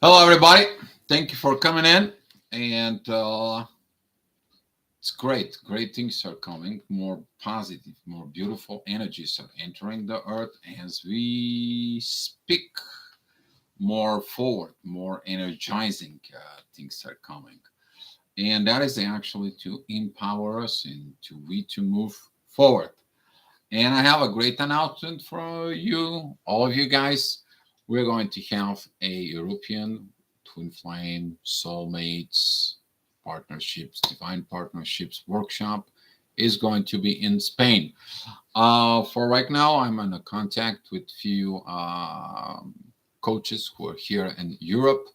Hello, everybody. Thank you for coming in. And it's great. Great things are coming. More positive, more beautiful energies are entering the earth as we speak. More forward, more energizing things are coming. And that is actually to empower us and to move forward. And I have a great announcement for you, all of you guys. We're going to have a European twin flame soulmates partnerships, divine partnerships workshop is going to be in Spain. For right now, I'm in a contact with few coaches who are here in Europe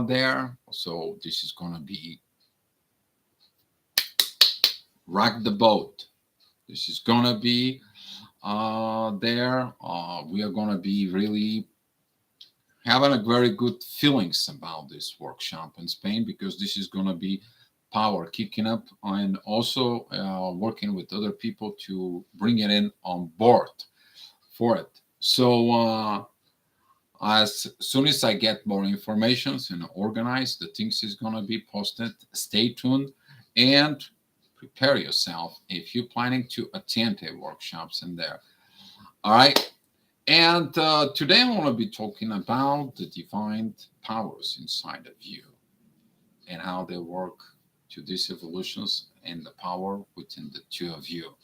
there. So this is going to be rock the boat. This is going to be there. We are going to be really having a very good feelings about this workshop in Spain because this is going to be power kicking up and also working with other people to bring it in on board for it. So as soon as I get more information and organize, the things is going to be posted. Stay tuned and prepare yourself if you're planning to attend a workshops in there. All right. And today I want to be talking about the divine powers inside of you and how they work to these evolutions and the power within the two of you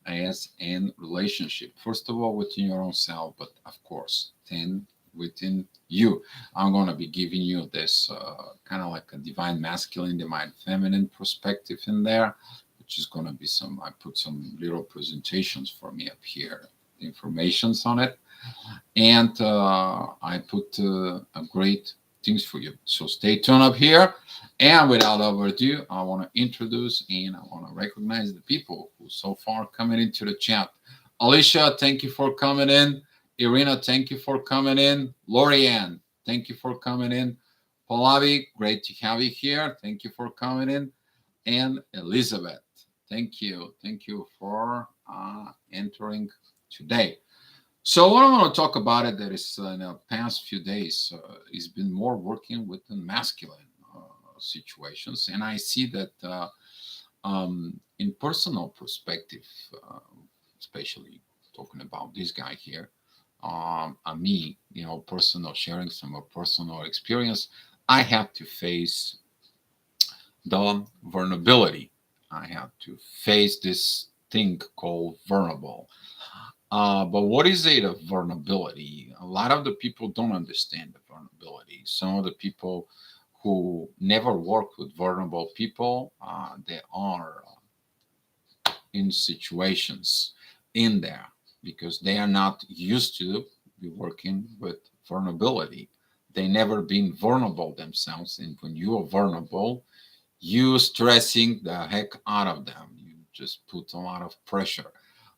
as in relationship. First of all, within your own self, but of course, then within you. I'm going to be giving you this kind of like a divine masculine, divine feminine perspective in there, which is going to be some, I put some little presentations for me up here, informations on it. And I put a great things for you. So stay tuned up here. And without ado, I want to introduce and I want to recognize the people who so far coming into the chat. Alicia, thank you for coming in. Irina, thank you for coming in. Lorianne, thank you for coming in. Pallavi, great to have you here. Thank you for coming in. And Elizabeth, thank you. Thank you for entering today. So what I want to talk about it that is in the past few days has been more working with the masculine situations, and I see that in personal perspective, especially talking about this guy here, me, personal sharing some of personal experience, I have to face the vulnerability. I have to face this thing called vulnerable. But what is it of vulnerability? A lot of the people don't understand the vulnerability. Some of the people who never work with vulnerable people, they are in situations in there because they are not used to be working with vulnerability. They never been vulnerable themselves, and when you are vulnerable, you stressing the heck out of them. You just put a lot of pressure.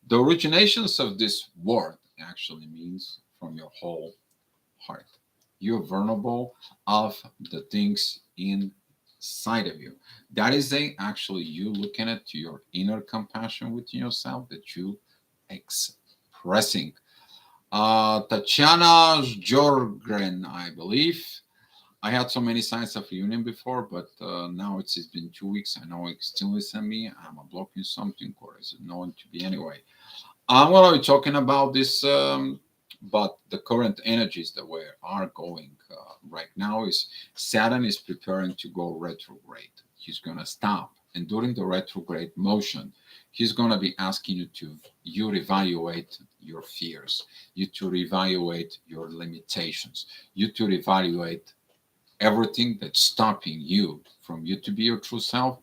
The originations of this word actually means from your whole heart. You're vulnerable of the things inside of you. That is actually you looking at your inner compassion within yourself that you expressing. Tatiana Jorgren, I believe. I had so many signs of reunion before, but now it's been 2 weeks. I know it's still listening me. I'm blocking something, or is it known to be anyway? I'm going to be talking about this, but the current energies that we are going right now is Saturn is preparing to go retrograde. He's going to stop, and during the retrograde motion, he's going to be asking you reevaluate your fears, you to reevaluate your limitations, you to reevaluate everything that's stopping you from you to be your true self.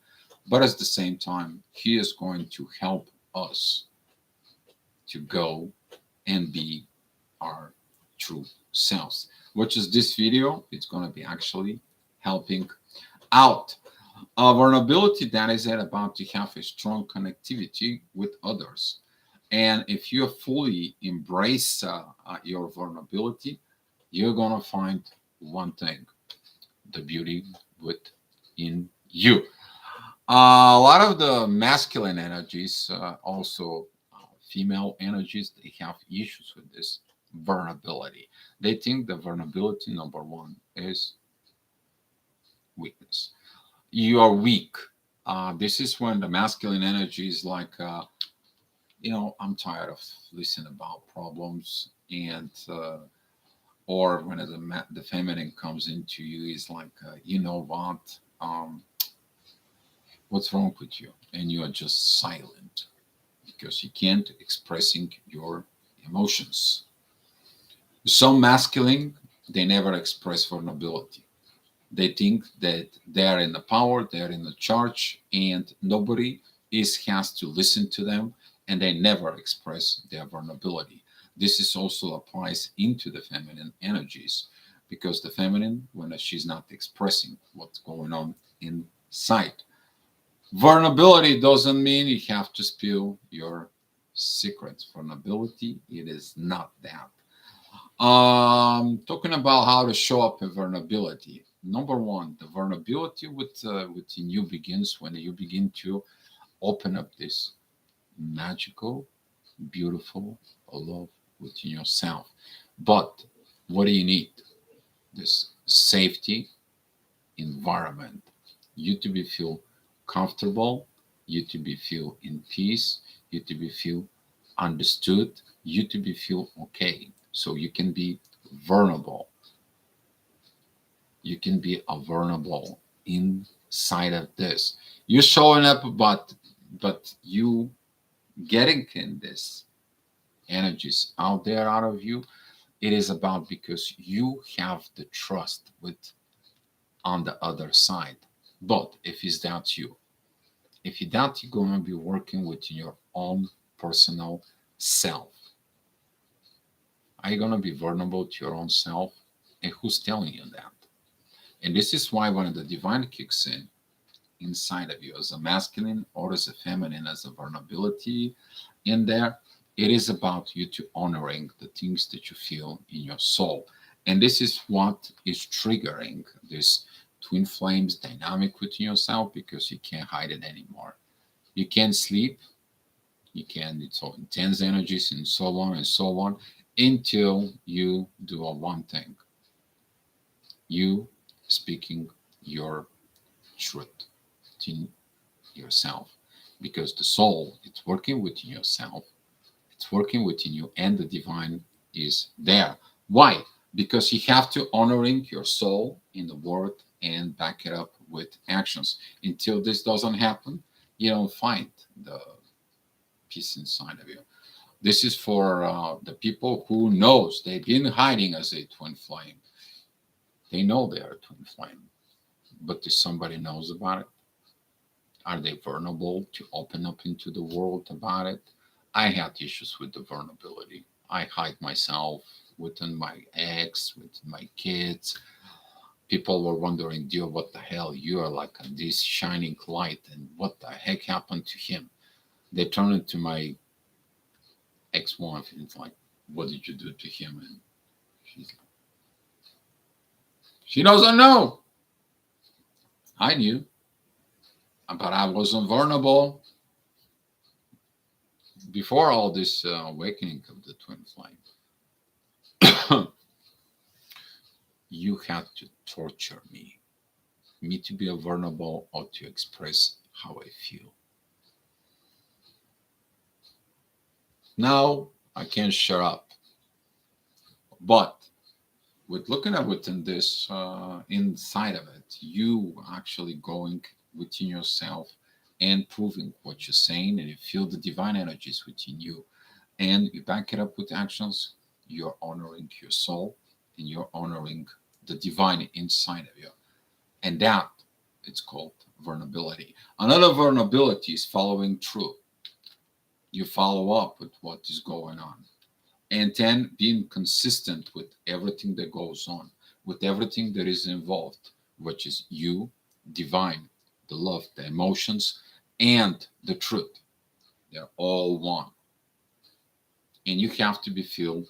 But at the same time, he is going to help us to go and be our true selves, which is this video. It's going to be actually helping out. Vulnerability, that is it, about to have a strong connectivity with others. And if you fully embrace your vulnerability, you're going to find one thing, the beauty within you. A lot of the masculine energies, also female energies, they have issues with this. vulnerability. They think the vulnerability, number one, is weakness. You are weak. This is when the masculine energy is like, I'm tired of listening about problems, and or when the feminine comes into you, is like, you know what, what's wrong with you, and you are just silent because you can't expressing your emotions. Some masculine, they never express vulnerability. They think that they are in the power, they are in the charge, and nobody is has to listen to them, and they never express their vulnerability. This is also applies into the feminine energies, because the feminine, when she's not expressing what's going on inside. Vulnerability doesn't mean you have to spill your secrets. Vulnerability, it is not that. Talking about how to show up in vulnerability. Number one, the vulnerability within you begins when you begin to open up this magical, beautiful love within yourself. But what do you need? This safety environment. You to be feel comfortable, you to be feel in peace, you to be feel understood, you to be feel okay. So you can be vulnerable. You can be a vulnerable inside of this. You're showing up, but you getting in this energies out there out of you. It is about because you have the trust with on the other side. But if it's doubt you, if you doubt, you're going to be working with your own personal self. Are you going to be vulnerable to your own self? And who's telling you that? And this is why when the divine kicks in inside of you as a masculine or as a feminine, as a vulnerability in there, it is about you to honoring the things that you feel in your soul. And this is what is triggering this twin flames dynamic within yourself, because you can't hide it anymore. You can't sleep. You can, it's all intense energies and so on until you do a one thing. You speaking your truth to yourself, because the soul, it's working within yourself, it's working within you, and the divine is there. Why? Because you have to honoring your soul in the word and back it up with actions. Until this doesn't happen, you don't find the peace inside of you. This is for the people who knows they've been hiding as a twin flame. They know they are a twin flame, but does somebody knows about it? Are they vulnerable to open up into the world about it? I had issues with the vulnerability. I hide myself within my ex, with my kids. People were wondering, dear, what the hell? You are like this shining light, and what the heck happened to him? They turned it to my ex-wife, and it's like, what did you do to him? And she's like, she doesn't know. I knew, but I wasn't vulnerable before all this awakening of the twin flame. You had to torture me to be vulnerable or to express how I feel. Now I can shut up, but with looking at within this inside of it, you actually going within yourself and proving what you're saying, and you feel the divine energies within you, and you back it up with actions. You're honoring your soul, and you're honoring the divine inside of you, and that it's called vulnerability. Another vulnerability is following through. You follow up with what is going on, and then being consistent with everything that goes on, with everything that is involved, which is you, divine, the love, the emotions, and the truth. They're all one, and you have to be feel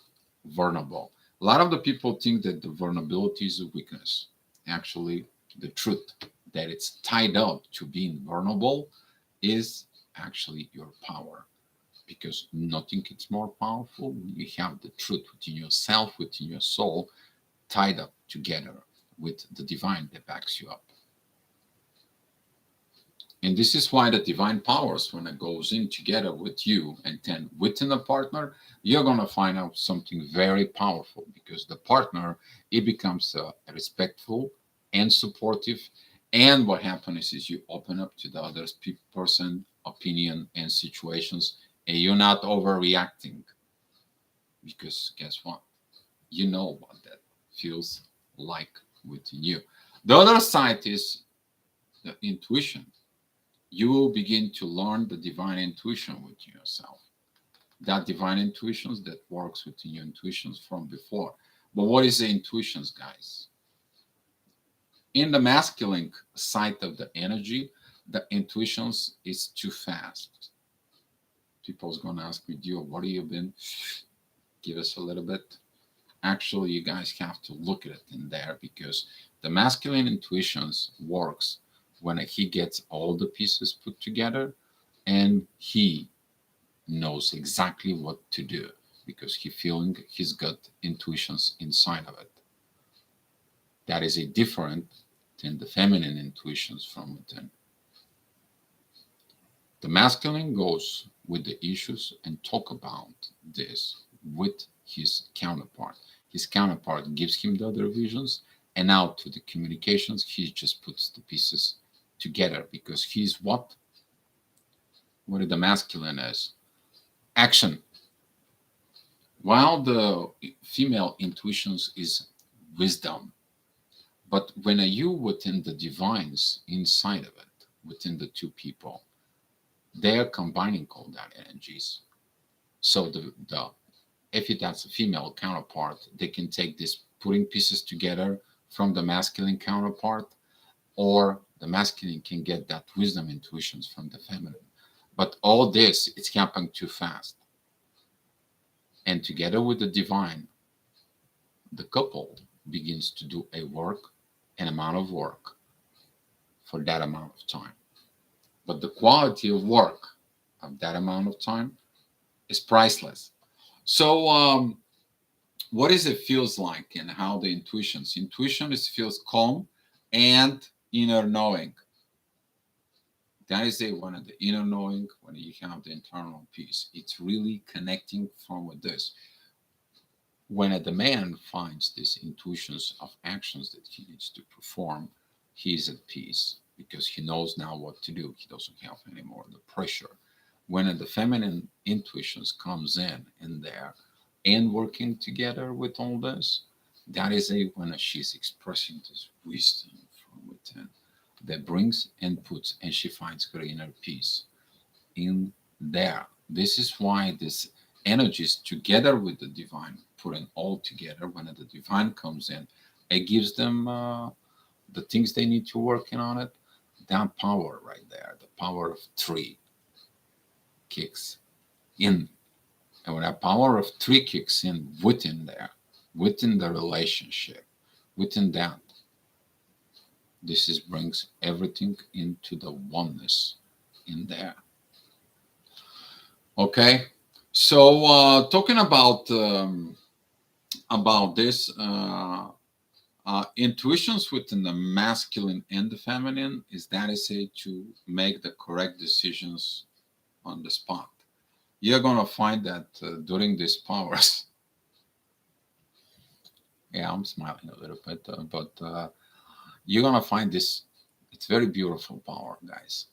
vulnerable. A lot of the people think that the vulnerability is a weakness. Actually, the truth that it's tied up to being vulnerable is actually your power. because nothing is more powerful when you have the truth within yourself, within your soul, tied up together with the divine that backs you up. And this is why the divine powers, when it goes in together with you and then within a partner, you're going to find out something very powerful, because the partner, it becomes respectful and supportive. And what happens is you open up to the other person opinion and situations, and you're not overreacting, because guess what? You know what that feels like within you. The other side is the intuition. You will begin to learn the divine intuition within yourself. That divine intuitions that works within your intuitions from before. But what is the intuitions, guys? In the masculine side of the energy, the intuitions is too fast. People's gonna ask me, Dio, what have you been? Give us a little bit. Actually, you guys have to look at it in there, because the masculine intuitions works when he gets all the pieces put together and he knows exactly what to do, because he feeling his gut intuitions inside of it. That is a different than the feminine intuitions from within. The masculine goes with the issues and talk about this with his counterpart. His counterpart gives him the other visions, and out to the communications, he just puts the pieces together, because he's what the masculine is? Action. While the female intuitions is wisdom, but when you within the divines inside of it, within the two people, they are combining all that energies. So the if that's a female counterpart, they can take this putting pieces together from the masculine counterpart, or the masculine can get that wisdom intuitions from the feminine. But all this, it's happening too fast. And together with the divine, the couple begins to do a work, an amount of work for that amount of time. But the quality of work of that amount of time is priceless. So, what is it feels like, and how the intuitions? Intuition is feels calm and inner knowing. That is a one of the inner knowing when you have the internal peace. It's really connecting from with this. When the man finds these intuitions of actions that he needs to perform, he is at peace, because he knows now what to do. He doesn't have anymore the pressure. When the feminine intuitions comes in there and working together with all this, that is a when she's expressing this wisdom from within that brings and puts, and she finds her inner peace in there. This is why this energies together with the divine, putting all together, when the divine comes in, it gives them the things they need to work in on it. That power right there, the power of three, kicks in. And when that power of three kicks in within there, within the relationship, within that, this is brings everything into the oneness in there. Okay, so talking about this intuitions within the masculine and the feminine is that is a to make the correct decisions on the spot. You're gonna find that during these powers. Yeah, I'm smiling a little bit, but you're gonna find this. It's very beautiful power, guys.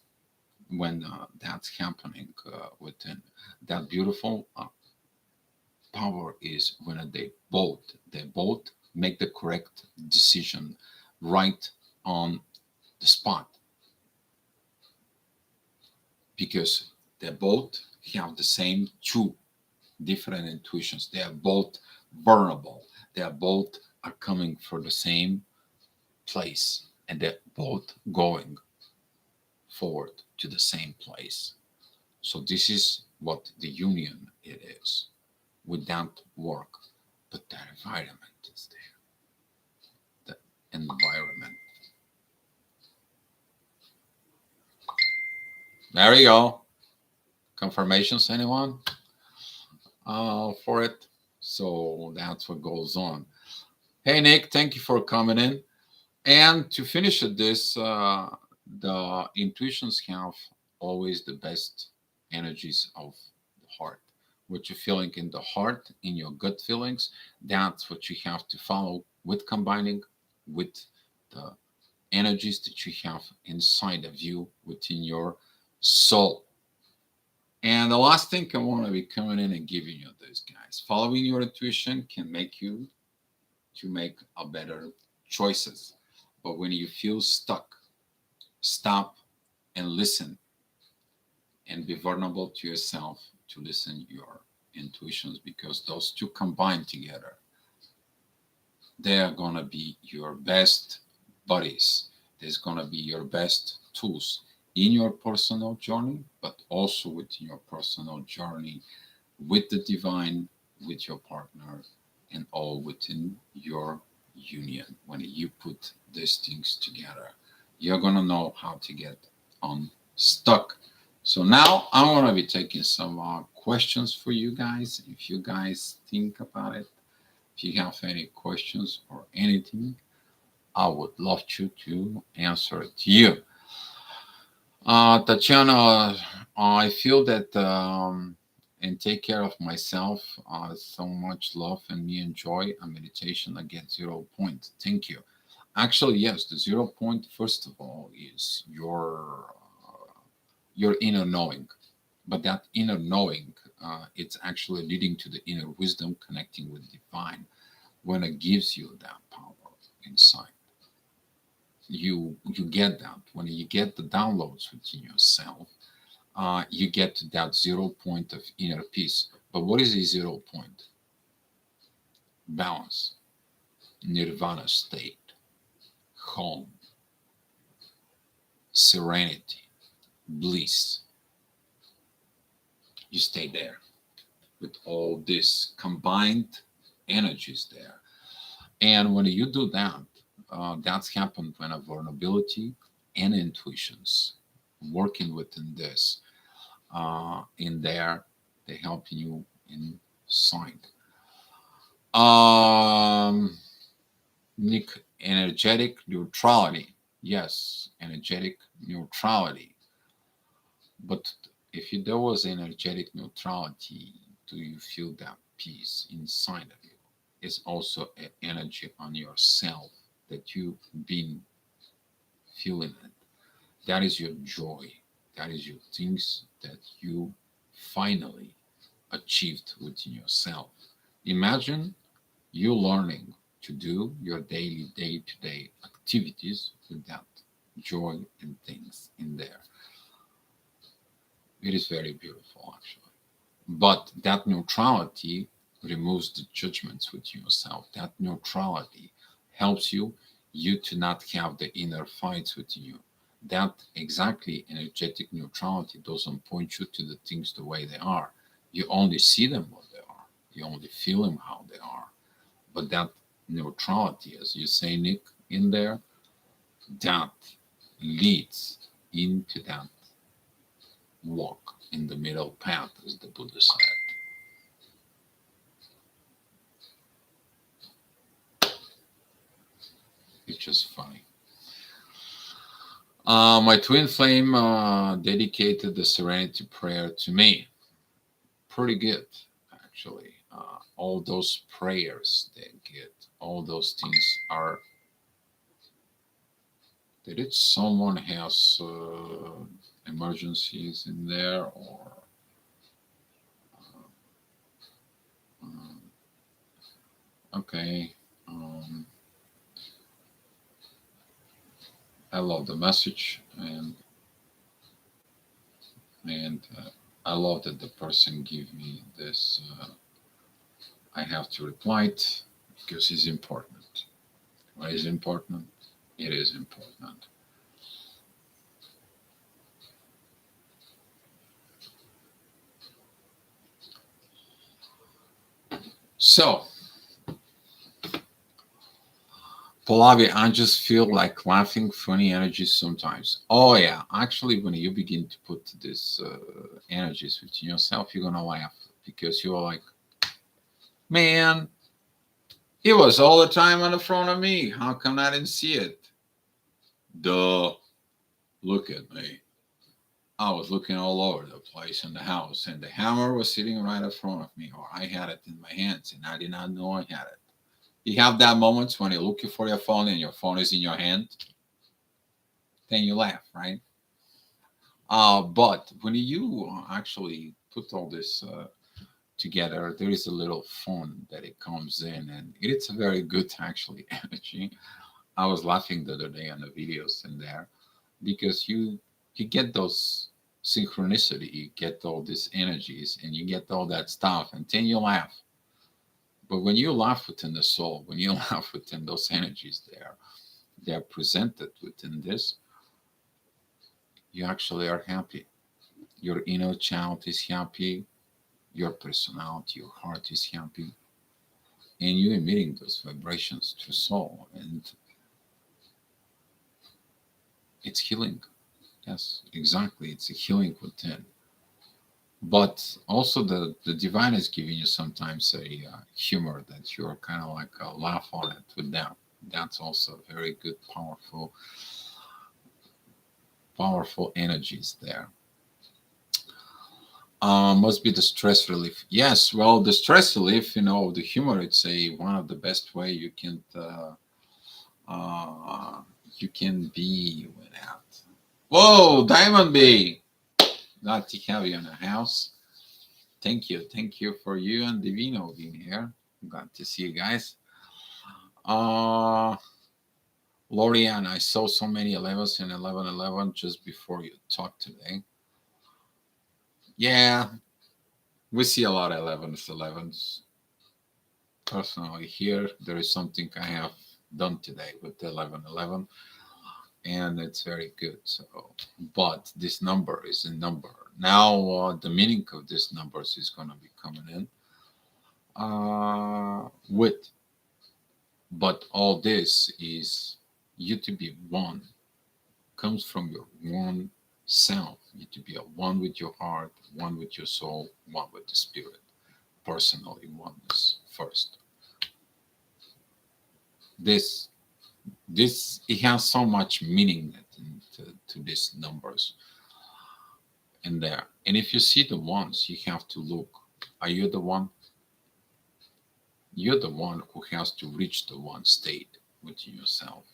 When that's happening within that beautiful power is when they both make the correct decision right on the spot, because they both have the same two different intuitions. They are both vulnerable. They are both are coming for the same place, and they're both going forward to the same place. So this is what the union it is. Without work, but that environment is there. The environment. There you go. confirmations, anyone, for it? So that's what goes on. Hey, Nick, thank you for coming in. And to finish this, the intuitions have always the best energies of the heart. What you're feeling in the heart, in your gut feelings, that's what you have to follow with combining with the energies that you have inside of you within your soul. And the last thing I want to be coming in and giving you this, guys. Following your intuition can make you to make a better choices. But when you feel stuck, stop and listen and be vulnerable to yourself to listen your intuitions, because those two combined together, they are going to be your best buddies. There's going to be your best tools in your personal journey, but also within your personal journey with the divine, with your partner, and all within your union. When you put these things together, you're going to know how to get unstuck. So now I want to be taking some questions for you guys. If you guys think about it, if you have any questions or anything, I would love you to answer it to you. Tatiana, I feel that and take care of myself. So much love and me enjoy a meditation. I get 0 point. Thank you. Actually, yes, the 0 point, first of all, is your inner knowing. But that inner knowing, it's actually leading to the inner wisdom, connecting with divine. When it gives you that power inside, you get that. When you get the downloads within yourself, you get to that 0 point of inner peace. But what is a 0 point? Balance, nirvana state, home, serenity, bliss. You stay there with all this combined energies there. And when you do that, that's happened when a vulnerability and intuitions working within this in there, they help you inside. Nick, energetic neutrality. Yes, energetic neutrality. But if there was energetic neutrality, do you feel that peace inside of you? It's also an energy on yourself that you've been feeling it. That is your joy. That is your things that you finally achieved within yourself. Imagine you learning to do your daily, day-to-day activities with that joy and things in there. It is very beautiful, actually. But that neutrality removes the judgments within yourself. That neutrality helps you to not have the inner fights within you. That exactly energetic neutrality doesn't point you to the things the way they are. You only see them what they are. You only feel them how they are. But that neutrality, as you say, Nick, in there, that leads into that walk in the middle path, as the Buddha said. It's just funny. My twin flame dedicated the serenity prayer to me. Pretty good, actually. All those prayers they get, all those things are. Did it someone has emergencies in there, or okay? I love the message, and I love that the person give me this. I have to reply it because it's important. Why is it important? It is important. So Pallavi, I just feel like laughing, funny energies sometimes. Oh yeah, actually, when you begin to put this energies within yourself, you're gonna laugh because you're like, man, he was all the time on the front of me. How come I didn't see it? Duh, look at me. I was looking all over the place in the house, and the hammer was sitting right in front of me, or I had it in my hands, and I did not know I had it. You have that moments when you're looking for your phone and your phone is in your hand, then you laugh, right? But when you actually put all this together, there is a little fun that it comes in, and it's a very good actually energy. I was laughing the other day on the videos in there because you get those synchronicity, you get all these energies, and you get all that stuff, and then you laugh. But when you laugh within the soul, when you laugh within those energies, they are presented within this. You actually are happy. Your inner child is happy. Your personality, your heart is happy, and you're emitting those vibrations to soul, and it's healing. Yes, exactly. It's a healing within. But also the divine is giving you sometimes a humor that you're kind of like laugh on it with them. That's also very good, powerful energies there. Must be the stress relief. Yes, well, the stress relief, the humor. It's a one of the best way uh, you can be without. Whoa, Diamond Bee! Glad to have you in the house. Thank you for you and Divino being here. Glad to see you guys. Uh, Lorian, I saw so many 11s in 1111 just before you talked today. Yeah, we see a lot of 11s. Personally, here there is something I have done today with the 1111, and it's very good. So, but this number is a number. Now, the meaning of these numbers is going to be coming in with, but all this is you to be one, comes from your one self. You to be a one with your heart, one with your soul, one with the spirit. Personally, oneness first. This this it has so much meaning to these numbers in there. And if you see the ones, you have to look. Are you the one? You're the one who has to reach the one state within yourself.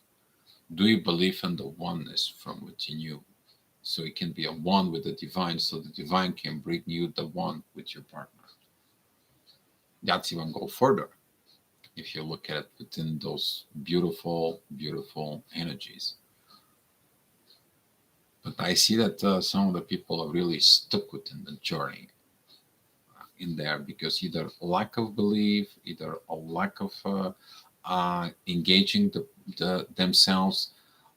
Do you believe in the oneness from within you? So it can be a one with the divine, so the divine can bring you the one with your partner. That's even go further if you look at it within those beautiful, beautiful energies. But I see that some of the people are really stuck within the journey in there because either lack of belief, either a lack of engaging themselves,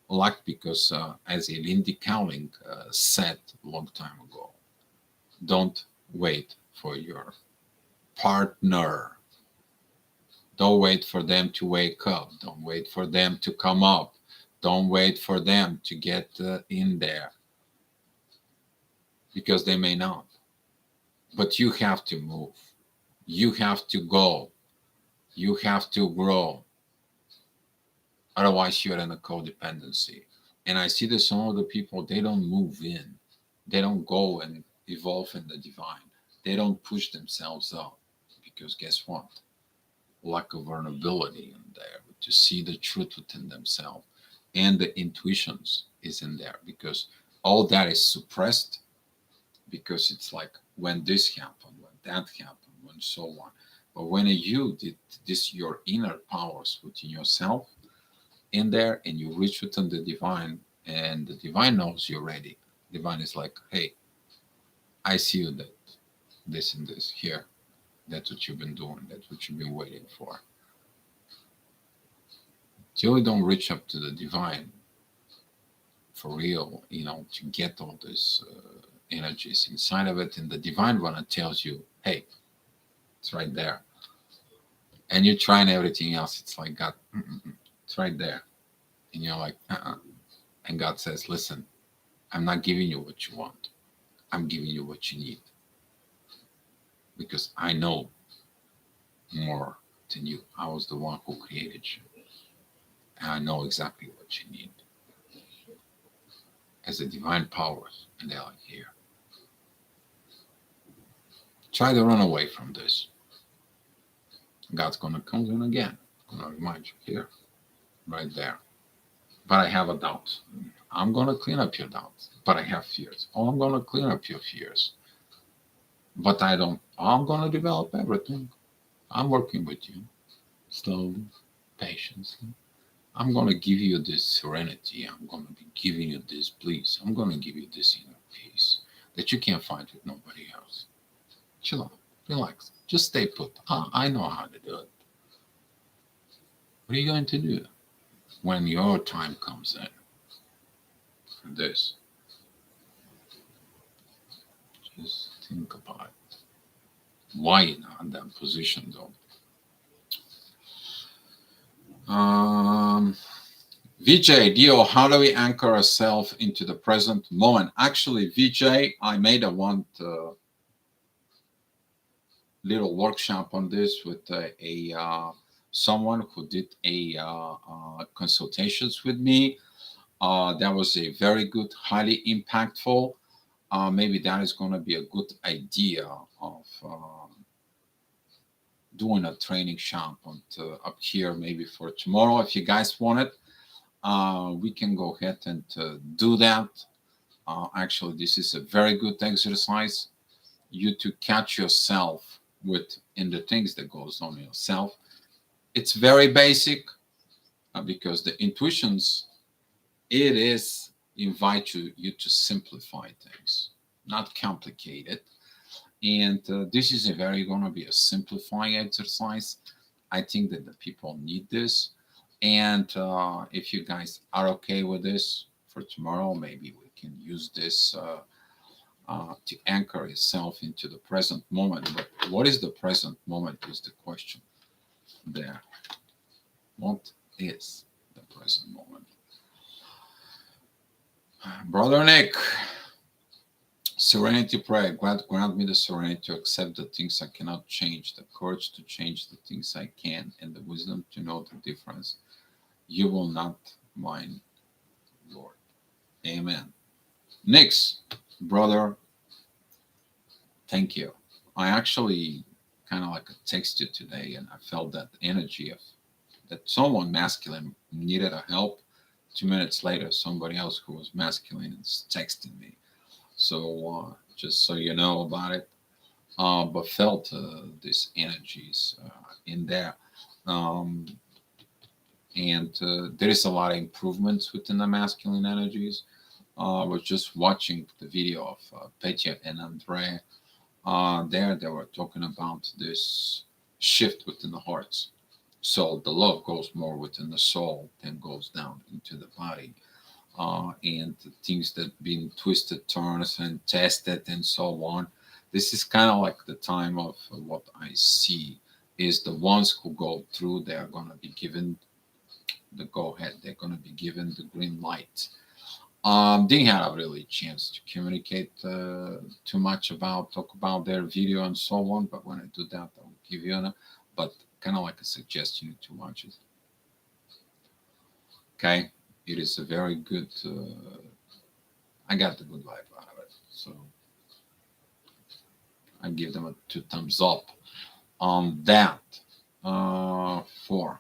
lack because, as a Lindy Cowling said a long time ago, don't wait for your partner. Don't wait for them to wake up. Don't wait for them to come up. Don't wait for them to get in there because they may not. But you have to move. You have to go. You have to grow. Otherwise, you're in a codependency. And I see that some of the people, they don't move in. They don't go and evolve in the divine. They don't push themselves up because guess what? Lack of vulnerability in there to see the truth within themselves, and the intuitions is in there because all that is suppressed because it's like when this happened, when that happened, when so on. But when you did this, your inner powers within yourself in there, and you reach within the divine, and the divine knows you're ready. Divine is like, hey, I see you that this and this here. That's what you've been doing. That's what you've been waiting for. Till you don't reach up to the divine for real, to get all these energies inside of it, and the divine one tells you, hey, it's right there. And you're trying everything else. It's like God, It's right there. And you're like, And God says, listen, I'm not giving you what you want. I'm giving you what you need because I know more than you. I was the one who created you. And I know exactly what you need as a divine powers. And they're like, here. Try to run away from this. God's going to come in again. Going to remind you here, right there. But I have a doubt. I'm going to clean up your doubts. But I have fears. Oh, I'm going to clean up your fears. But I don't. I'm going to develop everything. I'm working with you slowly, patiently. I'm going to give you this serenity. I'm going to be giving you this bliss. I'm going to give you this inner peace that you can't find with nobody else. Chill out. Relax. Just stay put. I know how to do it. What are you going to do when your time comes in for this? Just think about it. Why you're not in that position, though? VJ, Dio, how do we anchor ourselves into the present moment? Actually, VJ, I made a one little workshop on this with someone who did a consultations with me. That was a very good, highly impactful. Maybe that is going to be a good idea of doing a training shop up here maybe for tomorrow. If you guys want it, we can go ahead and do that. Actually, this is a very good exercise. You to catch yourself in the things that goes on in yourself. It's very basic because the intuitions, it is invite you to simplify things, not complicate it. And this is going to be a simplifying exercise. I think that the people need this. And if you guys are okay with this for tomorrow, maybe we can use this to anchor yourself into the present moment. But what is the present moment is the question there. What is the present moment? Brother Nick, serenity prayer. God grant me the serenity to accept the things I cannot change, the courage to change the things I can, and the wisdom to know the difference. You will not mind, Lord. Amen. Next, brother, thank you. I actually kind of like text you today, and I felt that energy of that someone masculine needed a help. 2 minutes later, somebody else who was masculine is texting me. So just so you know about it, but felt these energies in there. Um, and there is a lot of improvements within the masculine energies. I was just watching the video of Petya and Andre. There, they were talking about this shift within the hearts. So the love goes more within the soul than goes down into the body. And the things that been twisted, turns, and tested, and so on. This is kind of like the time of what I see is the ones who go through. They are going to be given the go ahead. They're going to be given the green light. Didn't have really chance to communicate too much talk about their video and so on. But when I do that, I will give you but kind of like a suggestion to watch it. Okay, it is a very good. I got the good vibe out of it, so I give them a 2 thumbs up on that. Four.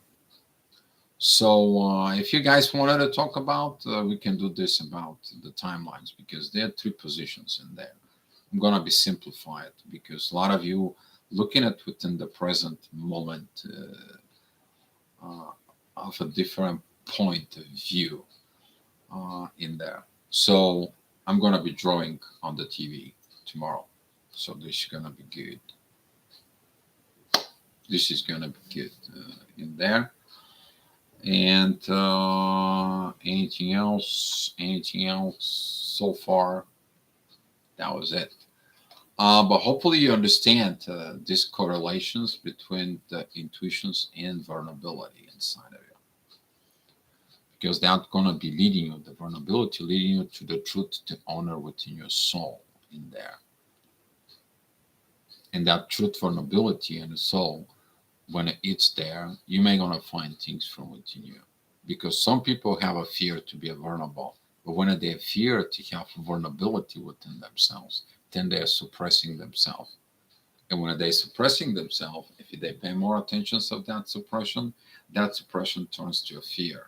So if you guys wanted to talk about, we can do this about the timelines because there are 3 positions in there. I'm gonna be simplified because a lot of you looking at within the present moment of a different point of view in there. So I'm gonna be drawing on the TV tomorrow. So this is gonna be good. This is gonna be good in there. And anything else? Anything else so far? That was it. But hopefully you understand these correlations between the intuitions and vulnerability inside of you. because that's gonna be leading you, the vulnerability leading you to the truth, the honor within your soul in there. And that truth, vulnerability in the soul, when it's there, you may gonna find things from within you. Because some people have a fear to be vulnerable, but when they fear to have vulnerability within themselves, then they're suppressing themselves. And when they're suppressing themselves, if they pay more attention to that suppression turns to a fear.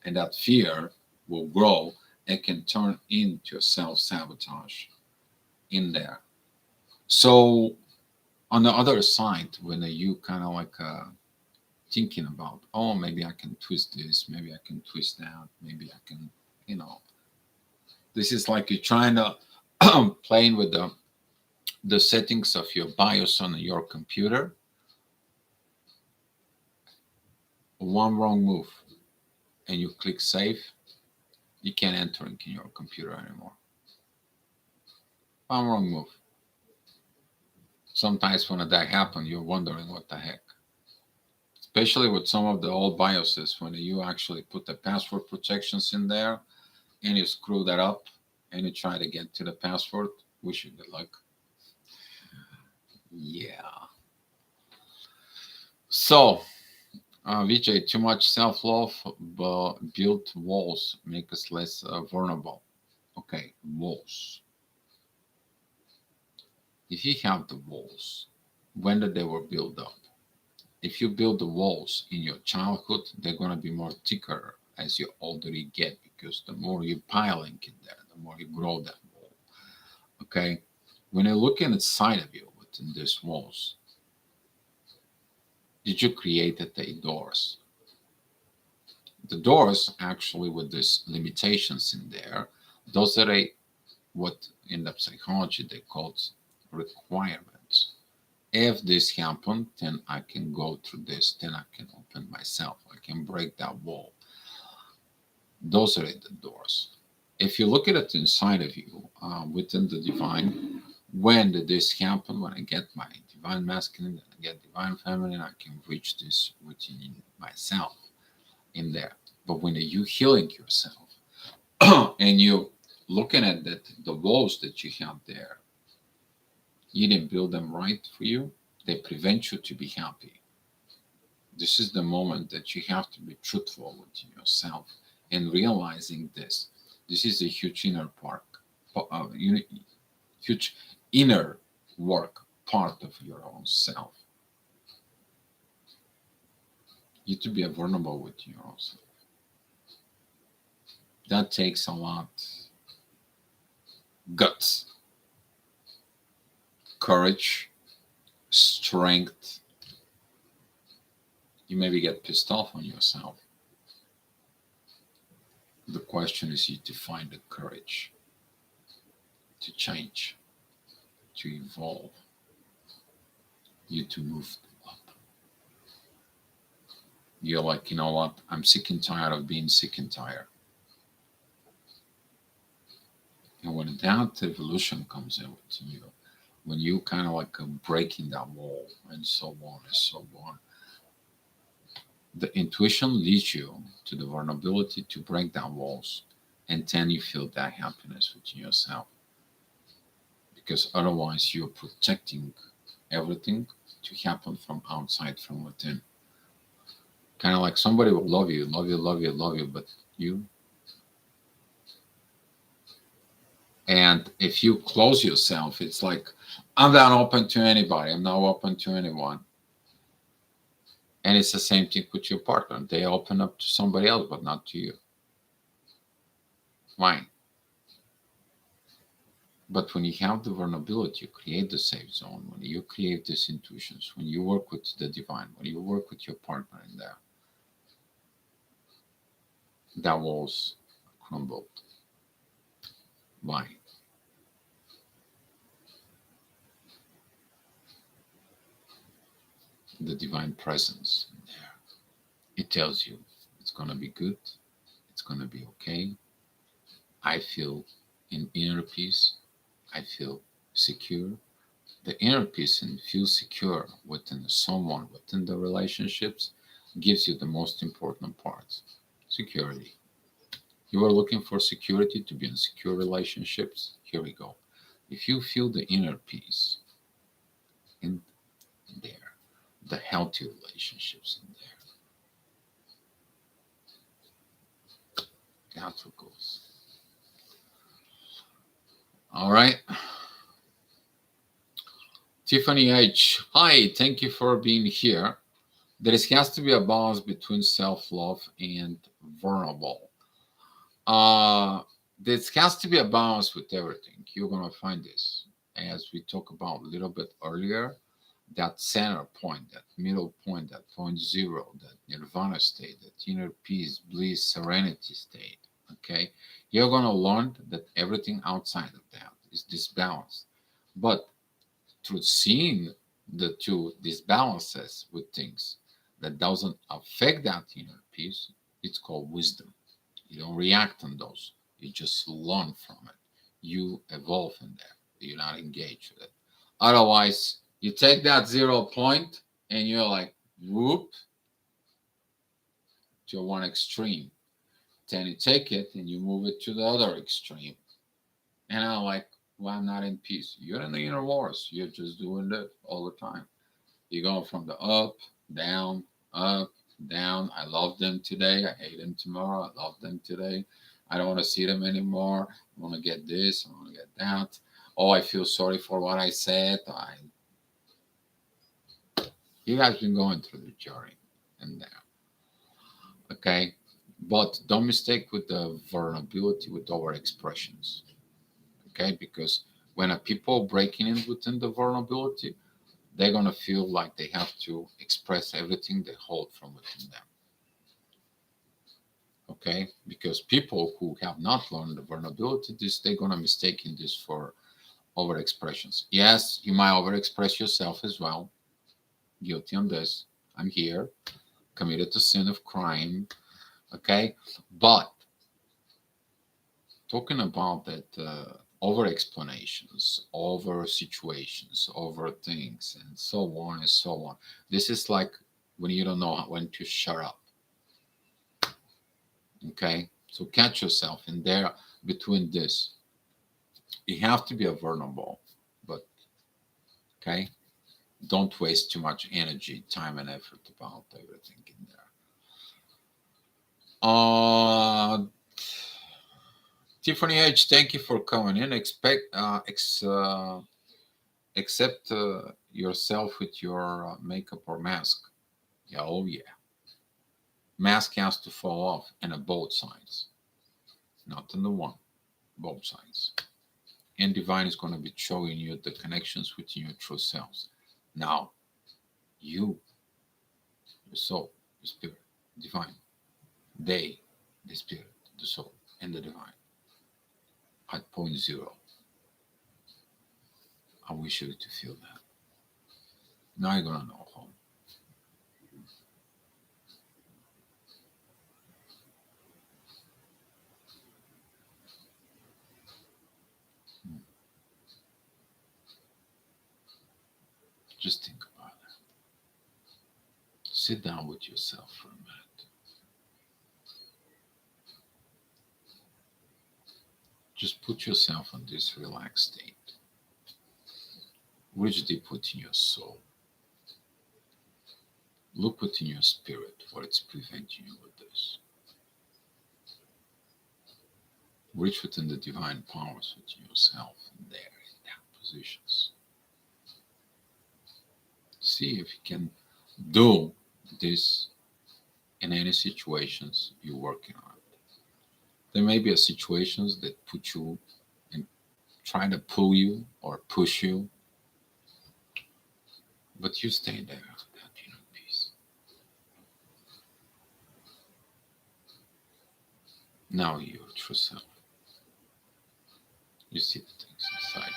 And that fear will grow and can turn into a self-sabotage in there. So on the other side, when you kind of like thinking about, oh, maybe I can twist this, maybe I can twist that, maybe I can, you know, this is like you're trying to playing with the settings of your BIOS on your computer. One wrong move and you click save, you can't enter in your computer anymore. One wrong move. Sometimes when that happens, you're wondering what the heck. Especially with some of the old BIOSes, when you actually put the password protections in there and you screw that up and you try to get to the password, wish you good luck. Yeah. So, Vijay, too much self-love built walls make us less vulnerable. Okay, walls. If you have the walls, when did they were built up? If you build the walls in your childhood, they're going to be more thicker as you older you get, because the more you piling in there, the more you grow that wall. Okay, when you're looking inside of you within these walls, did you create the doors? The doors actually with these limitations in there, those are what in the psychology they call requirements. If this happened, then I can go through this, then I can open myself, I can break that wall. Those are the doors. If you look at it inside of you, within the divine, when did this happen? When I get my divine masculine, I get divine feminine, I can reach this within myself in there. But when you healing yourself and you looking at the walls that you have there, you didn't build them right for you, they prevent you to be happy. This is the moment that you have to be truthful with yourself and realizing this. This is a huge inner part, huge inner work part of your own self. You to be vulnerable with your own self. That takes a lot guts, courage, strength. You maybe get pissed off on yourself. The question is you to find the courage to change, to evolve, you to move up. You're like, you know what? I'm sick and tired of being sick and tired. And when that evolution comes out to you, when you kind of like breaking that wall and so on and so on, the intuition leads you to the vulnerability to break down walls, and then you feel that happiness within yourself. Because otherwise, you're protecting everything to happen from outside, from within. Kind of like somebody will love you, love you, love you, love you, but you. And if you close yourself, it's like, I'm not open to anybody, I'm not open to anyone. And it's the same thing with your partner. They open up to somebody else, but not to you. Why? But when you have the vulnerability, you create the safe zone, when you create these intuitions, when you work with the divine, when you work with your partner in there, that walls crumbled. Why? The divine presence in there. It tells you it's going to be good, it's going to be okay. I feel in inner peace, I feel secure. The inner peace and feel secure within someone, within the relationships, gives you the most important parts: security. You are looking for security to be in secure relationships. Here we go. If you feel the inner peace in there, the healthy relationships in there, that's what goes. All right. Tiffany H. Hi, thank you for being here. There has to be a balance between self-love and vulnerable. There has to be a balance with everything. You're gonna find this, as we talked about a little bit earlier. That center point, that middle point, that point zero, that nirvana state, that inner peace, bliss, serenity state. Okay, you're gonna learn that everything outside of that is disbalanced, but through seeing the two disbalances with things that doesn't affect that inner peace, it's called wisdom. You don't react on those. You just learn from it. You evolve in there. You're not engaged with it. Otherwise, you take that 0 point and you're like, whoop, to one extreme. Then you take it and you move it to the other extreme. And I'm like, well, I'm not in peace. You're in the inner wars. You're just doing that all the time. You're going from the up, down, up, down. I love them today. I hate them tomorrow. I love them today. I don't want to see them anymore. I want to get this. I want to get that. Oh, I feel sorry for what I said. You guys been going through the journey and there. Okay. But don't mistake with the vulnerability with our expressions. Okay. Because when a people breaking in within the vulnerability, they're going to feel like they have to express everything they hold from within them. Okay, because people who have not learned the vulnerability, they're going to mistake in this for overexpressions. Yes, you might overexpress yourself as well. Guilty on this. I'm here, committed to sin of crime. Okay, but talking about that over explanations, over situations, over things, and so on and so on. This is like when you don't know when to shut up. Okay, so catch yourself in there between this. You have to be a vulnerable, but okay, don't waste too much energy, time, and effort about everything in there. Tiffany H, thank you for coming in. Accept yourself with your makeup or mask. Yeah, oh yeah. Mask has to fall off, and on both sides, not on the one, both sides. And divine is going to be showing you the connections within your true selves. Now, you, your soul, your spirit, divine, they, the spirit, the soul, and the divine, at point zero. I wish you to feel that. Now you're going to know home. Just think about it. Sit down with yourself for a minute. Just put yourself in this relaxed state. Reach deep within your soul. Look within your spirit, what it's preventing you with this. Reach within the divine powers within yourself and there in that positions. See if you can do this in any situations you're working on. There may be situations that put you and try to pull you or push you, but you stay there, that inner peace. Now you're true self. You see the things inside.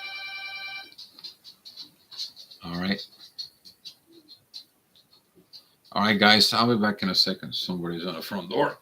All right. All right, guys. I'll be back in a second. Somebody's on the front door.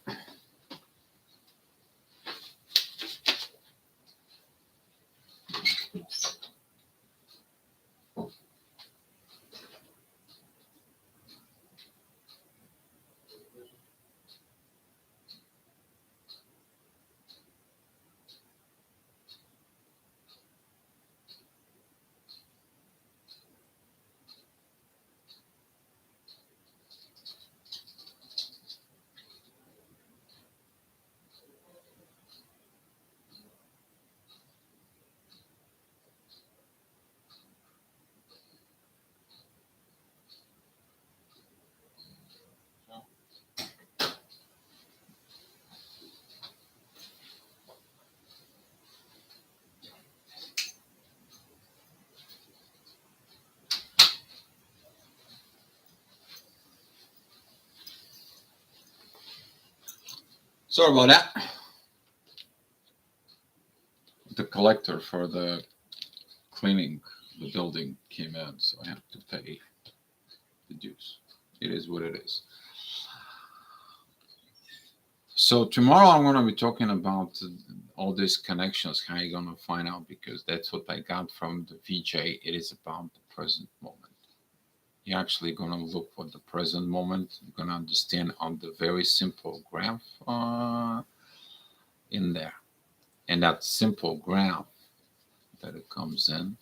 Sorry about that. The collector for the cleaning the building came in, so I have to pay the dues. It is what it is. So tomorrow I'm going to be talking about all these connections, how you're going to find out, because that's what I got from the VJ. It is about the present moment. You're actually going to look for the present moment. You're going to understand on the very simple graph in there. And that simple graph that it comes in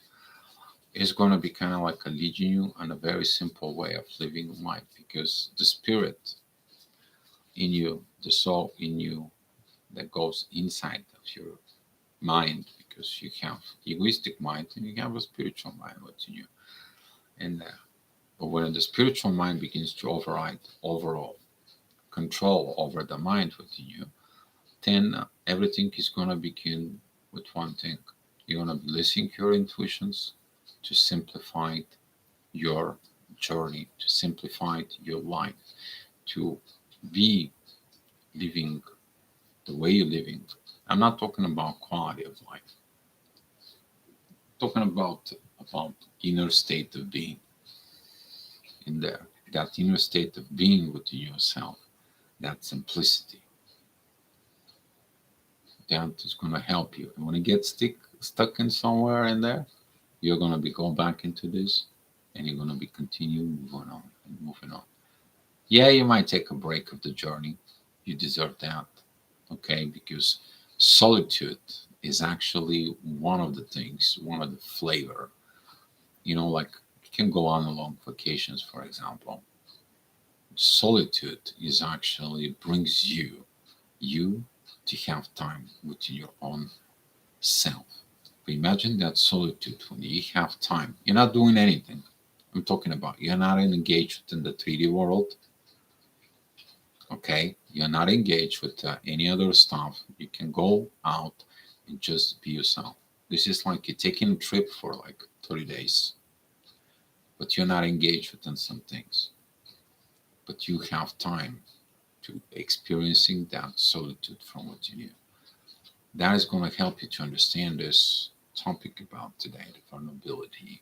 is going to be kind of like a leading you on a very simple way of living life, because the spirit in you, the soul in you that goes inside of your mind, because you have egoistic mind and you have a spiritual mind within you. And but when the spiritual mind begins to override overall control over the mind within you, then everything is going to begin with one thing. You're going to be listening to your intuitions to simplify your journey, to simplify your life, to be living the way you're living. I'm not talking about quality of life. I'm talking about inner state of being in there. That inner state of being within yourself, that simplicity. That is going to help you. And when you get stuck in somewhere in there, you're going to be going back into this, and you're going to be continuing moving on and moving on. Yeah, you might take a break of the journey. You deserve that, okay? Because solitude is actually one of the things, one of the flavor. Like you can go on long vacations, for example. Solitude is actually brings you to have time with your own self. But imagine that solitude when you have time. You're not doing anything. I'm talking about you're not engaged in the 3D world. Okay, you're not engaged with any other stuff. You can go out and just be yourself. This is like you're taking a trip for like 30 days, but you're not engaged within some things. But you have time to experiencing that solitude from within you. That is going to help you to understand this topic about today, the vulnerability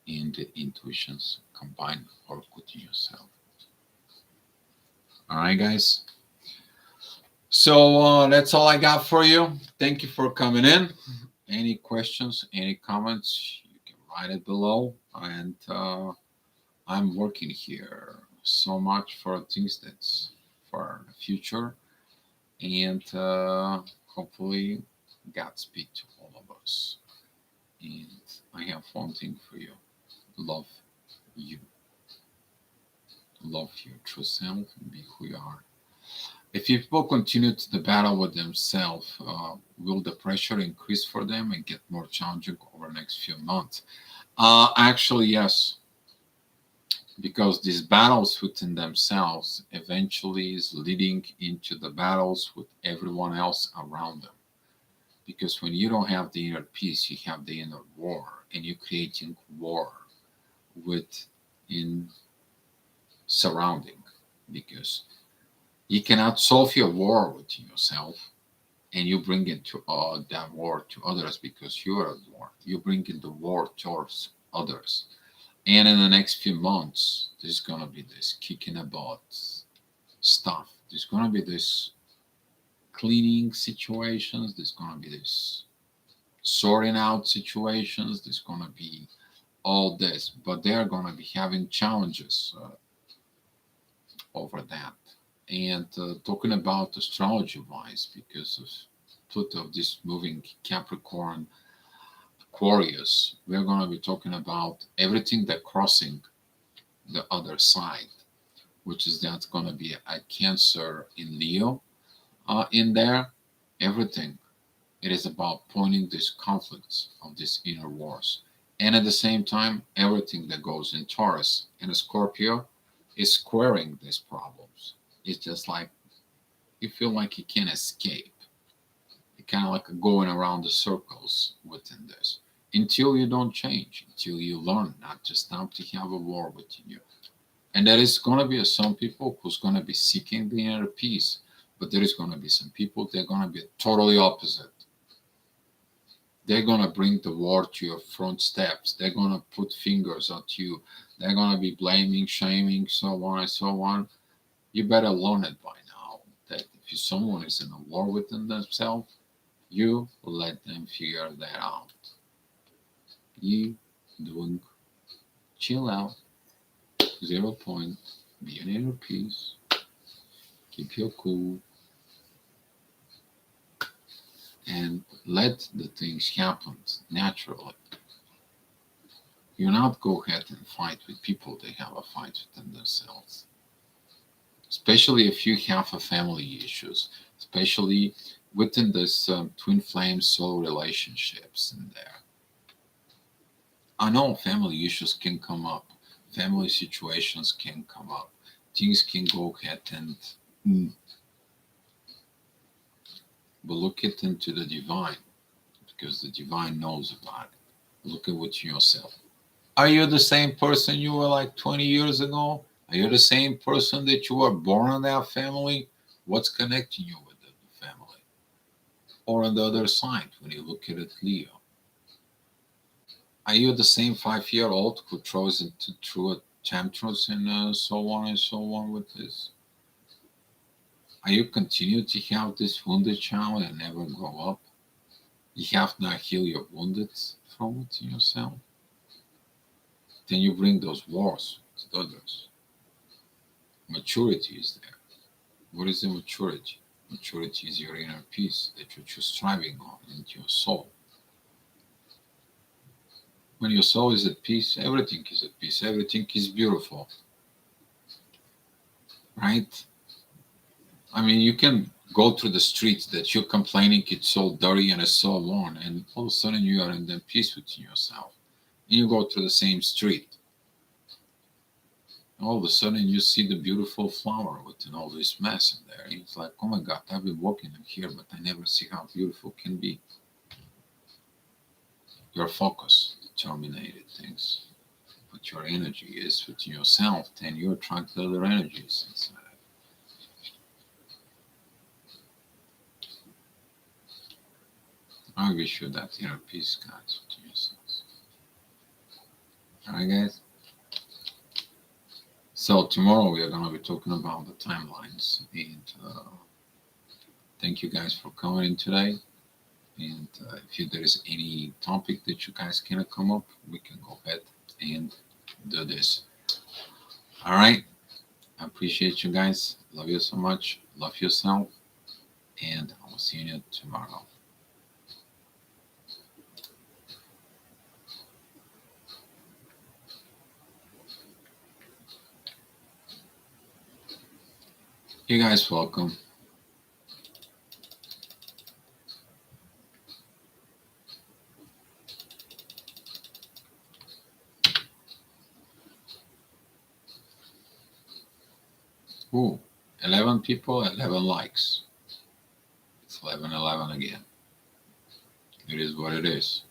and the intuitions combined or within yourself. All right, guys. So that's all I got for you. Thank you for coming in. Any questions, any comments, you can write it below. And I'm working here so much for things that's for the future. And hopefully, Godspeed to all of us. And I have one thing for you: love you. Love your true self and be who you are. If people continue to the battle with themselves, will the pressure increase for them and get more challenging over the next few months? Actually, yes, because these battles within themselves eventually is leading into the battles with everyone else around them. Because when you don't have the inner peace, you have the inner war, and you're creating war with in surrounding. Because you cannot solve your war within yourself, and you bring into that war to others because you are at war. You bring in the war towards others. And in the next few months, there's going to be this kicking about stuff. There's going to be this cleaning situations. There's going to be this sorting out situations. There's going to be all this. But they're going to be having challenges over that. And talking about astrology wise, because of Pluto, this moving Capricorn, Aquarius, we're going to be talking about everything that crossing the other side, which is that's going to be a Cancer in Leo in there. Everything. It is about pointing these conflicts of these inner wars. And at the same time, everything that goes in Taurus and Scorpio is squaring these problems. It's just like you feel like you can't escape. You're kind of like going around the circles within this until you don't change, until you learn not to stop to have a war within you. And there is going to be some people who's going to be seeking the inner peace, But there is going to be some people, they're going to be totally opposite. They're going to bring the war to your front steps. They're going to put fingers at you. They're going to be blaming, shaming, so on and so on. You better learn it by now that if someone is in a war within themselves, you let them figure that out. You doing chill out, 0 point, be an inner peace, keep your cool, and let the things happen naturally. You not go ahead and fight with people, they have a fight within themselves. Especially if you have a family issues, especially within this twin flame soul relationships in there. I know family issues can come up, family situations can come up, things can go ahead and but look it into the divine because the divine knows about it. Look at what yourself. Are you the same person you were like 20 years ago? Are you the same person that you were born in that family? What's connecting you with the family? Or on the other side, when you look at it, Leo, are you the same 5-year-old who throws into through tantrums and so on and so on with this? Are you continue to have this wounded child and never grow up? You have not healed your wounded from within yourself. Then you bring those wars to others. Maturity is there. What is the maturity? Maturity is your inner peace that you're just striving on into your soul. When your soul is at peace, everything is at peace. Everything is beautiful. Right? I mean, you can go through the streets that you're complaining it's so dirty and it's so worn, and all of a sudden you are in the peace within yourself. And you go through the same street. All of a sudden you see the beautiful flower within all this mess in there. It's like, oh my God, I've been walking in here, but I never see how beautiful it can be. Your focus terminated things. But your energy is within yourself, then you attract other energies inside. I wish you that inner peace, guys, within yourselves. Alright, guys? So tomorrow we are going to be talking about the timelines, and thank you guys for coming in today. And if there is any topic that you guys cannot come up, we can go ahead and do this. All right. I appreciate you guys. Love you so much. Love yourself. And I will see you tomorrow. You guys welcome. Ooh, 11 people, 11 likes. It's 11-11 again. It is what it is.